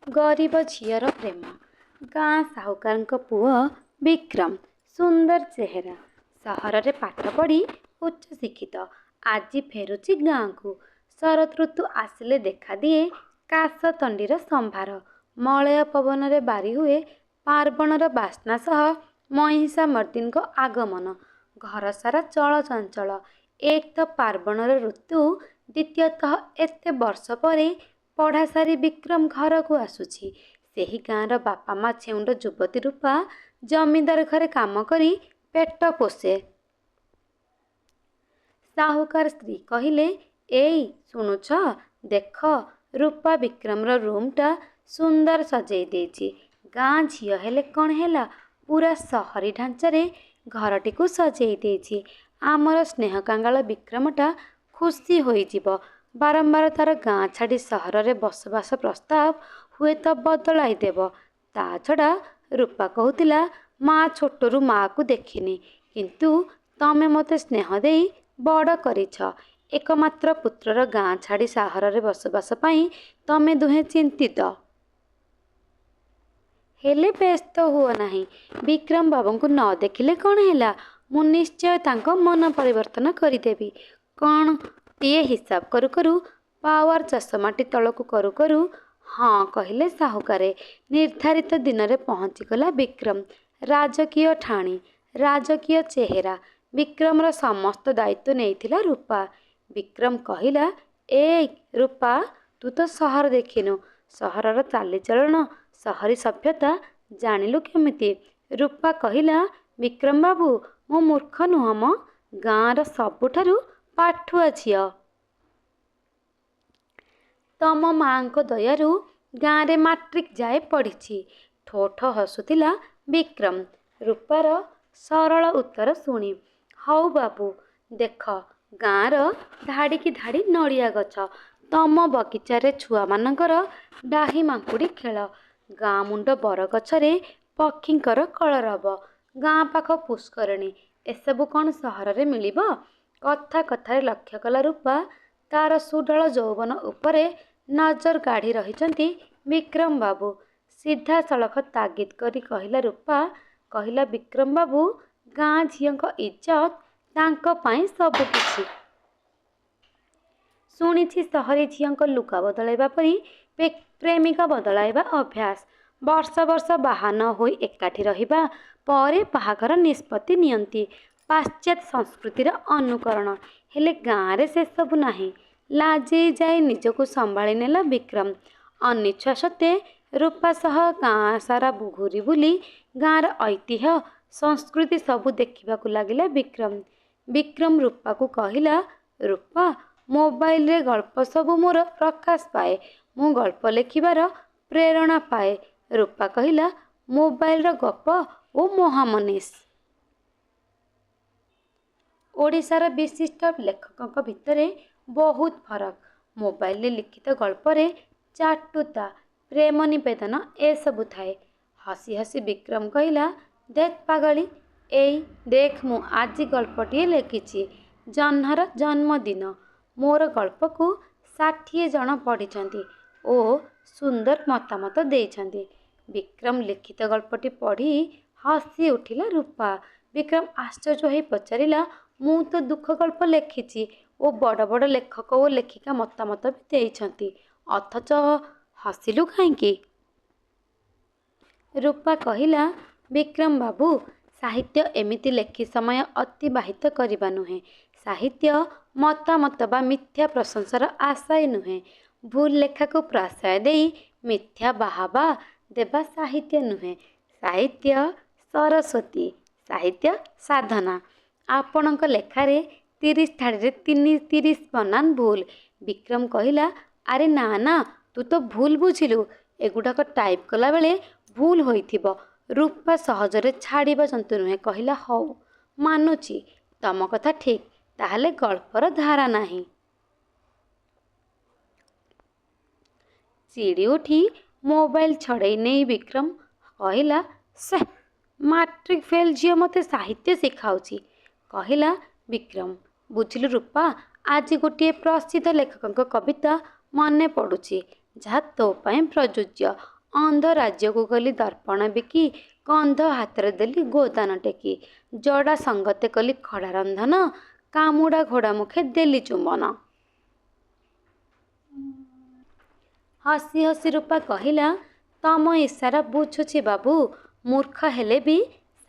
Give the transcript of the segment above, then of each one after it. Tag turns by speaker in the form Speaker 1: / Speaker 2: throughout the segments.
Speaker 1: गरीब झीर प्रेम। गाँ साहुकार पुओ विक्रम सुंदर चेहरा सहर रे पाठ पढ़ी उच्च शिक्षित आज फेरुची गाँ को। शरत ऋतु आसिले देखा दिए काश तंडीर संभार मलय पवन रे बारी हुए पार्वणर बास्ना सह महिषा मर्दिन को आगमन घर सारा चल चंचल। एक तो पार्वणर ऋतु द्वितीयतः एते वर्ष परे पढ़ा सारी विक्रम घर को आसुची। सेही गाँर बापा माँ छेउंड युवती रूपा जमींदार घरे काम करी पेट पोषे। साहुकार स्त्री कहले एई शुणुछ देख रूपा विक्रमर रूमटा सुंदर सजेई देछि। गाँ झियो हेले कौन हेला पूरा सहरी ढांचारे घरटी को सजेई देछि। आमर स्नेह कांगाल विक्रमटा खुशी होई जिवो। बारंबार तार गाँ छाड़ी सहर रे बसवास प्रस्ताव हुए तो बदलाई देव। ता छड़ा रूपा कहूतिला माँ छोटरू माँ को देखिनी किंतु तमे मते स्नेह देई बड़ करिछ। एकमात्र पुत्रर गाँ छाड़ी सहर रे बसवास पाई तमे दुहे चिंतित। हेले व्यस्त हुओ नाही। विक्रम बाबू को न देखिले कौन हेला मु निश्चय तांको मन परिवर्तन करिदेबी। कौन टीए हिसाब करू करू पावर चषमाटी तलकू करू करू हाँ कहले साहुकारे। निर्धारित दिन रे पहुँची गला विक्रम। राजकीय ठाणी राजकीय चेहरा विक्रमर समस्त दायित्व नेइथिला रूपा। विक्रम कहिला ए रूपा तू तो सहर देखिनु सहरर चालीचलन सहरी सभ्यता जानिलु केमिति। रूपा कहिला विक्रम बाबू मो मूर्ख नुह म गाँर सबुठारु पाठुआ झियो। तम माँ को दयारु गाँ रे मैट्रिक जाए पढ़ी। ठो ठो हसुतिला विक्रम। रूपार सरल उत्तर शुणी हौ बाबू देख गाँर धाड़ी की धाड़ी नड़िया गछ तम बगीचारे छुआ मानकर डाही मांकुड़ी खेल। गाँ मुंड बरगछरे पक्षींकर कलरब गाँ पाख पुष्करणी एसबु कौन सहर रे मिलिबो। कथा कथारे लक्ष्य कला रूपा तार सुडल यौवन उपरे नजर गाढ़ी रहिचंती विक्रम बाबू। सीधा सड़क तागिद करी कहिला रूपा कहिला विक्रम बाबू गाँ झीओं इज्जत तांको पाई सबु किछि। शुणिछि सहरी झीओं लुगा बदलाइबा परी प्रेमिका बदलाइबा अभ्यास। वर्ष वर्ष बाहा न होई एकाठी रहिबा परे बाहाघर निष्पत्ति नियंती पाश्चात्य संस्कृतिर अनुकरण। हेले गाँ रे से सब नाही। लाजे जाए निजको संभाली नेला विक्रम। अनिच्छा सत्वे रूपा सह गाँ सारा घूरी बुली गाँर ऐतिह्य संस्कृति सबू देखिबाकू लागिला विक्रम। विक्रम रूपा को कहिला रूपा मोबाइल रे गल्प सबू मोर प्रकाश पाए मु गल्प लेखिबार प्रेरणा पाए। रूपा कहिला मोबाइल रो गप ओ महामनीष। ओडिशार विशिष्ट लेखकों भितरे बहुत फरक। मोबाइल लिखित गल्परे चाटुता प्रेम निवेदन ए सबु थाए। हसी हसी विक्रम कहिला देख पागली एई देख मु आज गल्पटिए लिखिछि जह्नर जन्मदिन। मोर गल्प को 60 जन पढ़िछंती ओ सुंदर मतामत देइछंती। विक्रम लिखित गल्पटी पढ़ी हसी उठिला रूपा। विक्रम आश्चर्य होई पचारिला मु तो दुख गल्प लिखिछि ओ बड़ बड़ लेखक ओ लेखिका मतामत भी देइछंती अथच हसिलु काईकी। रूपा कहिला विक्रम बाबू साहित्य एमिति लेखि समय अतिबाहित करिबा नुहे। साहित्य मतामत बा मिथ्या प्रशंसार आशाई नुहे। भूल लेखा को प्रशय देई मिथ्या बाहाबा देवा साहित्य नुहे। साहित्य सरस्वती साहित्य साधना। आपणक लेखारे 30 ठाड़े 30 बनान भूल। विक्रम कहिला अरे ना ना तू तो भूल बुझिलु एगुड़ाक टाइप कला बेले भूल होइथिबो। रूपा सहजरे छाड़िबा जंतु नुहे कहिला हौ मानुची तम कथा ठीक ताहले गल्पर धारा नाही। चिड़ी उठी मोबाइल छड़ई नहीं विक्रम कहिला से मैट्रिक फेल झियो मते साहित्य शिखाउची। कहिला विक्रम बुझिलु रूपा आज गोटे प्रसिद्ध लेखक कविता मने पड़ुची ଯାହା ତୋ ପାଇଁ ପ୍ରଯୁଜ୍ୟ। ଅନ୍ଧ ରାଜ୍ୟକୁ ଗଲି ଦର୍ପଣ ବିକି, କନ୍ଧ ହାତରେ ଦେଲି ଗୋଦାନ ଟେକି। ଜଡ଼ା ସଙ୍ଗତେ କଲି ଖଡ଼ା ରନ୍ଧନ, କାମୁଡ଼ା ଘୋଡ଼ା ମୁଖେ ଦେଲି ଚୁମ୍ବନ। ହସି ହସି ରୂପା କହିଲା, ତମ ଇସାରା ବୁଝୁଛି ବାବୁ। ମୂର୍ଖ ହେଲେ ବି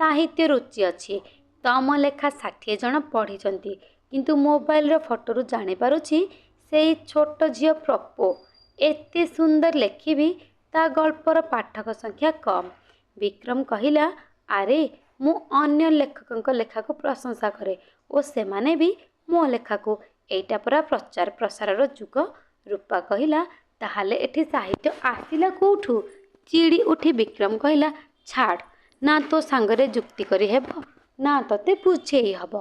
Speaker 1: ସାହିତ୍ୟ ରୁଚି ଅଛି। ତମ ଲେଖା 60 ଜଣ ପଢ଼ିଛନ୍ତି, କିନ୍ତୁ ମୋବାଇଲର ଫଟୋରୁ ଜାଣିପାରୁଛି ସେଇ ଛୋଟ ଝିଅ ପ୍ରପୋ। ଏତେ ସୁନ୍ଦର ଲେଖିବି ତା ଗଳ୍ପର ପାଠକ ସଂଖ୍ୟା କମ୍। ବିକ୍ରମ କହିଲା, ଆରେ ମୁଁ ଅନ୍ୟ ଲେଖକଙ୍କ ଲେଖାକୁ ପ୍ରଶଂସା କରେ ଓ ସେମାନେ ବି ମୋ ଲେଖାକୁ। ଏଇଟା ପରା ପ୍ରଚାର ପ୍ରସାରର ଯୁଗ। ରୂପା କହିଲା, ତାହେଲେ ଏଠି ସାହିତ୍ୟ ଆସିଲା କୋଉଠୁ? ଚିଡ଼ି ଉଠି ବିକ୍ରମ କହିଲା, ଛାଡ଼, ନା ତୋ ସାଙ୍ଗରେ ଯୁକ୍ତି କରି ହେବ, ନା ତତେ ବୁଝେଇ ହବ।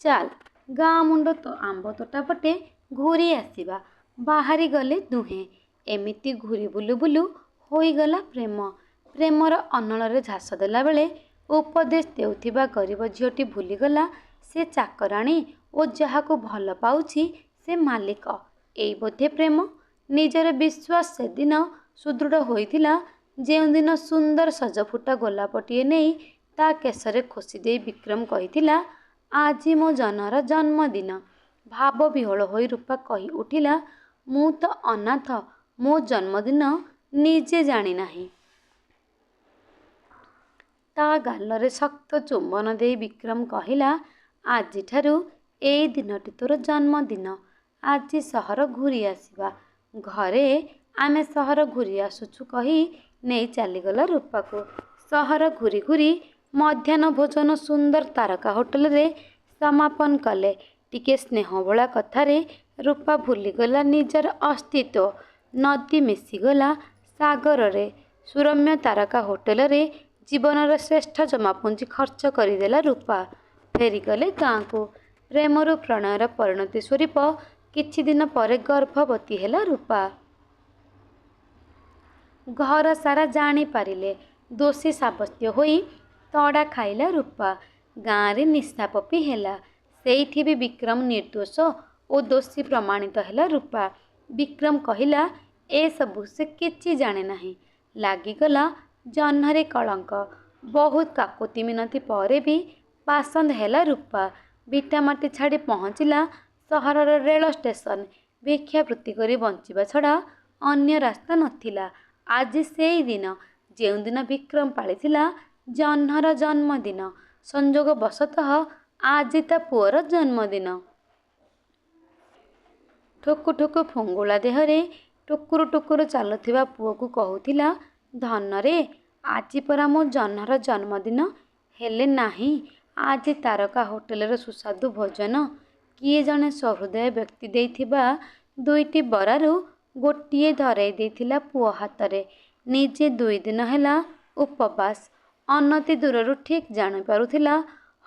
Speaker 1: ଚାଲ ଗାଁ ମୁଣ୍ଡ ଆମ୍ବ ତୋଟା ପଟେ ଘୂରି ଆସିବା। ବାହାରି ଗଲେ ଦୁହେଁ। ଏମିତି ଘୂରି ବୁଲୁ ବୁଲୁ ହୋଇଗଲା ପ୍ରେମ। ପ୍ରେମର ଅନଳରେ ଝାସ ଦେଲାବେଳେ ଉପଦେଶ ଦେଉଥିବା ଗରିବ ଝିଅଟି ଭୁଲିଗଲା ସେ ଚାକରାଣୀ ଓ ଯାହାକୁ ଭଲ ପାଉଛି ସେ ମାଲିକ। ଏଇ ବୋଧେ ପ୍ରେମ। ନିଜର ବିଶ୍ୱାସ ସେଦିନ ସୁଦୃଢ଼ ହୋଇଥିଲା ଯେଉଁଦିନ ସୁନ୍ଦର ସଜଫୁଟା ଗୋଲାପଟିଏ ନେଇ ତା କେଶରେ ଖୋସି ଦେଇ ବିକ୍ରମ କହିଥିଲା, ଆଜି ମୋ ଜହ୍ନର ଜନ୍ମଦିନ। ଭାବ ବିହ୍ୱଳ ହୋଇ ରୂପା କହି ଉଠିଲା, ମୁଁ ତ ଅନାଥ, ମୋ ଜନ୍ମଦିନ ନିଜେ ଜାଣିନାହିଁ। ତା ଗାଲରେ ଶକ୍ତ ଚୁମ୍ବନ ଦେଇ ବିକ୍ରମ କହିଲା, ଆଜିଠାରୁ ଏଇ ଦିନଟି ତୋର ଜନ୍ମଦିନ। ଆଜି ସହର ଘୂରି ଆସିବା। ଘରେ ଆମେ ସହର ଘୂରି ଆସୁଛୁ କହି ନେଇ ଚାଲିଗଲା ରୂପାକୁ। ସହର ଘୂରି ଘୂରି ମଧ୍ୟାହ୍ନ ଭୋଜନ ସୁନ୍ଦର ତାରକା ହୋଟେଲରେ ସମାପନ କଲେ। ଟିକେ ସ୍ନେହବୋଳା କଥାରେ ରୂପା ଭୁଲିଗଲା ନିଜର ଅସ୍ତିତ୍ୱ। ନଦୀ ମିଶିଗଲା ସାଗରରେ। ସୁରମ୍ୟ ତାରକା ହୋଟେଲରେ ଜୀବନର ଶ୍ରେଷ୍ଠ ଜମାପୁଞ୍ଜି ଖର୍ଚ୍ଚ କରିଦେଲା ରୂପା। ଫେରିଗଲେ ଗାଁକୁ। ପ୍ରେମରୁ ପ୍ରଣୟର ପରିଣତି ସ୍ୱରୂପ କିଛି ଦିନ ପରେ ଗର୍ଭବତୀ ହେଲା ରୂପା। ଘର ସାରା ଜାଣିପାରିଲେ। ଦୋଷୀ ସାବ୍ୟସ୍ତ ହୋଇ ତଡ଼ା ଖାଇଲା ରୂପା। ଗାଁରେ ନିଶାପପୀ ହେଲା। ସେଇଠି ବି ବିକ୍ରମ ନିର୍ଦ୍ଦୋଷ ଓ ଦୋଷୀ ପ୍ରମାଣିତ ହେଲା ରୂପା। ବିକ୍ରମ କହିଲା, ଏସବୁ ସେ କିଛି ଜାଣେ ନାହିଁ। ଲାଗିଗଲା ଜହ୍ନରେ କଳଙ୍କ। ବହୁତ କାକୁତି ମିନତି ପରେ ବି ପାସନ୍ଦ ହେଲା ରୂପା। ଭିଟାମାଟି ଛାଡ଼ି ପହଞ୍ଚିଲା ସହରର ରେଳ ଷ୍ଟେସନ। ଭିକ୍ଷାବୃତ୍ତି କରି ବଞ୍ଚିବା ଛଡ଼ା ଅନ୍ୟ ରାସ୍ତା ନଥିଲା। ଆଜି ସେଇ ଦିନ ଯେଉଁଦିନ ବିକ୍ରମ ପାଳିଥିଲା ଜହ୍ନର ଜନ୍ମଦିନ। ସଂଯୋଗବଶତଃ ଆଜି ତା ପୁଅର ଜନ୍ମଦିନ। ଠୁକୁ ଠୁକୁ ଫୁଙ୍ଗୁଳା ଦେହରେ ଟୁକୁରୁ ଟୁକୁରୁ ଚାଲୁଥିବା ପୁଅକୁ କହୁଥିଲା, ଧନରେ, ଆଜି ପରା ମୋ ଜହ୍ନର ଜନ୍ମଦିନ। ହେଲେ ନାହିଁ ଆଜି ତାରକା ହୋଟେଲର ସୁସ୍ୱାଦୁ ଭୋଜନ। କିଏ ଜଣେ ସହୃଦୟ ବ୍ୟକ୍ତି ଦେଇଥିବା 2ଟି ବରାରୁ ଗୋଟିଏ ଧରେଇ ଦେଇଥିଲା ପୁଅ ହାତରେ। ନିଜେ 2 ଦିନ ହେଲା ଉପବାସ। ଅନତି ଦୂରରୁ ଠିକ୍ ଜାଣିପାରୁଥିଲା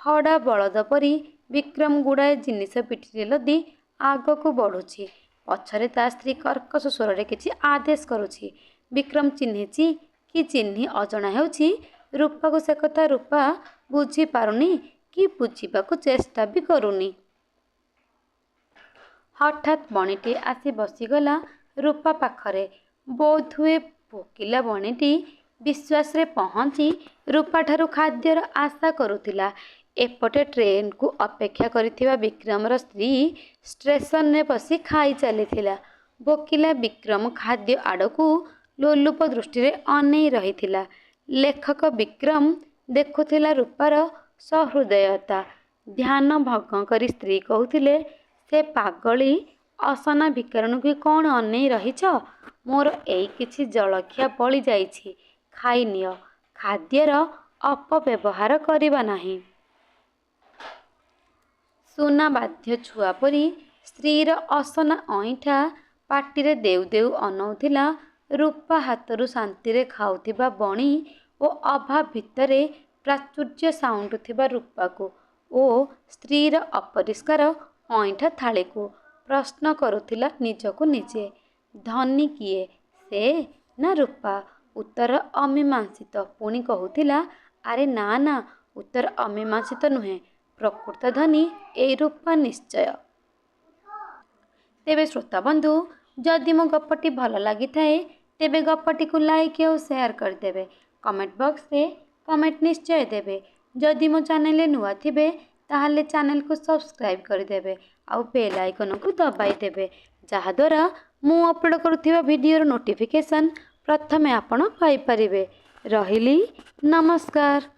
Speaker 1: ହଡ଼ା ବଳଦ ପରି ବିକ୍ରମ ଗୁଡ଼ାଏ ଜିନିଷ ପିଠିରେ ଲଦି ଆଗକୁ ବଢ଼ୁଛି। ପଛରେ ତା ସ୍ତ୍ରୀ କର୍କଶ ସ୍ୱରରେ କିଛି ଆଦେଶ କରୁଛି। ବିକ୍ରମ ଚିହ୍ନିଛି କି ଚିହ୍ନି ଅଜଣା ହେଉଛି ରୂପାକୁ। ସେ କଥା ରୂପା ବୁଝିପାରୁନି କି ବୁଝିବାକୁ ଚେଷ୍ଟା ବି କରୁନି। ହଠାତ୍ ବଣିଟିଏ ଆସି ବସିଗଲା ରୂପା ପାଖରେ। ବୋଧହୁଏ ଭୋକିଲା ବଣିଟି ବିଶ୍ୱାସରେ ପହଞ୍ଚି ରୂପାଠାରୁ ଖାଦ୍ୟର ଆଶା କରୁଥିଲା। ଏପଟେ ଟ୍ରେନକୁ ଅପେକ୍ଷା କରିଥିବା ବିକ୍ରମର ସ୍ତ୍ରୀ ଷ୍ଟେସନରେ ବସି ଖାଇ ଚାଲିଥିଲା। ଭୋକିଲା ବିକ୍ରମ ଖାଦ୍ୟ ଆଡ଼କୁ ଲୋଲୁପ ଦୃଷ୍ଟିରେ ଅନେଇ ରହିଥିଲା। ଲେଖକ ବିକ୍ରମ ଦେଖୁଥିଲା ରୂପାର ସହୃଦୟତା। ଧ୍ୟାନ ଭଙ୍ଗ କରି ସ୍ତ୍ରୀ କହୁଥିଲେ, ସେ ପାଗଳୀ ଅସନା ଭିକାରୁଣୀକୁ କ'ଣ ଅନେଇ ରହିଛ? ମୋର ଏଇ କିଛି ଜଳଖିଆ ବଳି ଯାଇଛି, ଖାଇନିଅ। ଖାଦ୍ୟର ଅପବ୍ୟବହାର କରିବା ନାହିଁ। ସୁନା ବାଧ୍ୟ ଛୁଆ ପରି ସ୍ତ୍ରୀର ଅସନା ଅଇଁଠା ପାଟିରେ ଦେଉ ଦେଉ ଅନଉଥିଲା ରୂପା ହାତରୁ ଶାନ୍ତିରେ ଖାଉଥିବା ବଣି ଓ ଅଭାବ ଭିତରେ ପ୍ରାଚୁର୍ଯ୍ୟ ସାଉଁଟୁଥିବା ରୂପାକୁ ଓ ସ୍ତ୍ରୀର ଅପରିଷ୍କାର ଅଇଁଠା ଥାଳିକୁ। ପ୍ରଶ୍ନ କରୁଥିଲା ନିଜକୁ ନିଜେ, ଧନୀ କିଏ, ସେ ନା ରୂପା? ଉତ୍ତର ଅମୀମାଂସିତ। ପୁଣି କହୁଥିଲା, ଆରେ ନା ନା, ଉତ୍ତର ଅମୀମାଂସିତ ନୁହେଁ। ପ୍ରକୃତ ଧନୀ ଏଇ ରୂପା ନିଶ୍ଚୟ। ତେବେ ଶ୍ରୋତାବନ୍ଧୁ, जदि मो गपटी भल लगी थाए तेबे गपटी को लाइक और शेयर करदेवे। कमेंट बॉक्स रे कमेंट निश्चय देवे। जदि मो चैनल नुआ थिबे ताहले चैनल को सब्सक्राइब करदेवे आउ बेल आइकन को दबाई देवे जहाद्वारा मु अपलोड करुथिबा वीडियोर नोटिफिकेशन प्रथमे आपण पाई परिबे। रहिली नमस्कार।